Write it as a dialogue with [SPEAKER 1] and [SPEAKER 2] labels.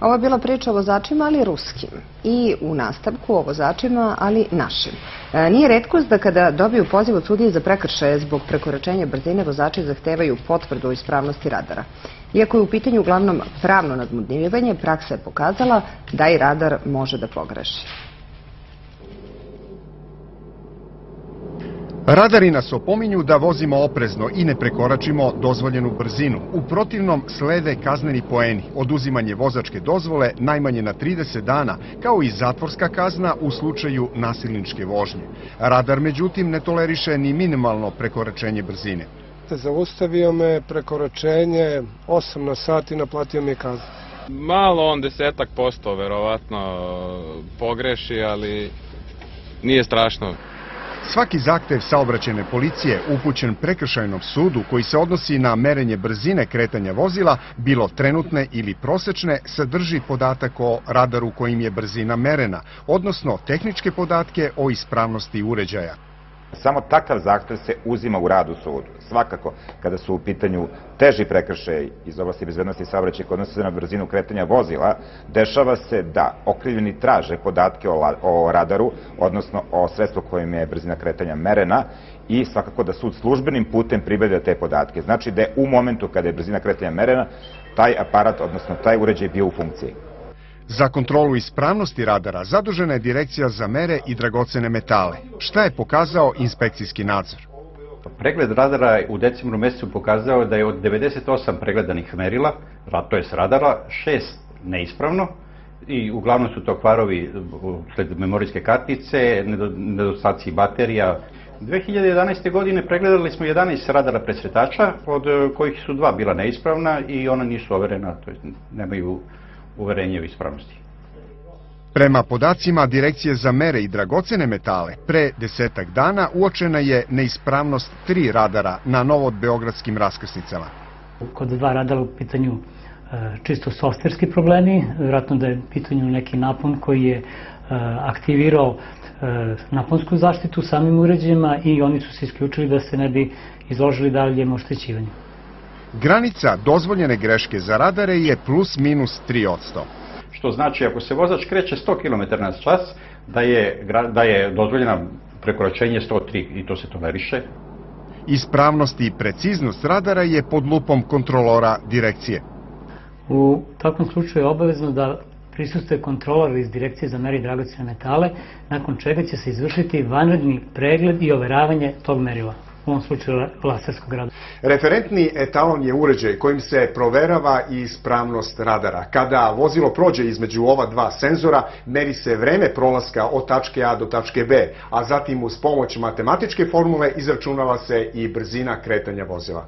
[SPEAKER 1] Ovo je bila priča o vozačima, ali ruskim. I u nastavku o vozačima, ali našim. Nije retkost da kada dobiju poziv od sudije za prekršaje zbog prekoračenja brzine, vozači zahtevaju potvrdu o ispravnosti radara. Iako je u pitanju uglavnom pravno nadmudrivanje, praksa je pokazala da i radar može da pogreši.
[SPEAKER 2] Radari nas opominju da vozimo oprezno i ne prekoračimo dozvoljenu brzinu. U protivnom slede kazneni poeni, oduzimanje vozačke dozvole najmanje na 30 dana, kao i zatvorska kazna u slučaju nasilničke vožnje. Radar, međutim, ne toleriše ni minimalno prekoračenje brzine.
[SPEAKER 3] Zaustavio me prekoračenje 8 na sat i naplatio mi je kaznu.
[SPEAKER 4] Malo on 10% verovatno pogreši, ali nije strašno.
[SPEAKER 2] Svaki zahtev saobraćajne policije upućen prekršajnom sudu koji se odnosi na merenje brzine kretanja vozila, bilo trenutne ili prosečne, sadrži podatak o radaru kojim je brzina merena, odnosno tehničke podatke o ispravnosti uređaja.
[SPEAKER 5] Samo takav zahtev se uzima u rad u sudu. Svakako, kada su u pitanju teži prekršaji iz oblasti bezbednosti saobraćaja koji odnose se na brzinu kretanja vozila, dešava se da okrivljeni traže podatke o radaru, odnosno o sredstvu kojim je brzina kretanja merena, i svakako da sud službenim putem pribavlja te podatke. Znači da je u momentu kada je brzina kretanja merena, taj aparat, odnosno taj uređaj bio u funkciji.
[SPEAKER 2] Za kontrolu ispravnosti radara zadužena je Direkcija za mere i dragocene metale. Šta je pokazao inspekcijski nadzor?
[SPEAKER 6] Pregled radara u decembru mesecu pokazao da je od 98 pregledanih merila, to je radara, 6 neispravno i uglavnom su to kvarovi usled memorijske kartice, nedostaci baterija. 2011. godine pregledali smo 11 radara presretača, od kojih su 2 bila neispravna i ona nisu overena, to jest nemaju uverenje o ispravnosti.
[SPEAKER 2] Prema podacima Direkcije za mere i dragocene metale, pre 10 dana uočena je neispravnost 3 radara na novobeogradskim raskrsnicama.
[SPEAKER 7] Kod 2 radara u pitanju čisto softverski problemi, vjerojatno da je u pitanju neki napon koji je aktivirao naponsku zaštitu samim uređajima i oni su se isključili da se ne bi izložili daljem oštećivanju.
[SPEAKER 2] Granica dozvoljene greške za radare je plus minus 3%.
[SPEAKER 6] Što znači ako se vozač kreće 100 km na čas, da je dozvoljena prekoračenje 103 i to se toleriše.
[SPEAKER 2] Ispravnost i preciznost radara je pod lupom kontrolora direkcije.
[SPEAKER 7] U takvom slučaju je obavezno da prisustuje kontrolor iz Direkcije za mere i dragocene metale, nakon čega će se izvršiti vanredni pregled i overavanje tog merila. U ovom slučaju laserskog radara.
[SPEAKER 2] Referentni etalon je uređaj kojim se proverava i ispravnost radara. Kada vozilo prođe između ova 2 senzora, meri se vreme prolaska od tačke A do tačke B, a zatim uz pomoć matematičke formule izračunava se i brzina kretanja vozila.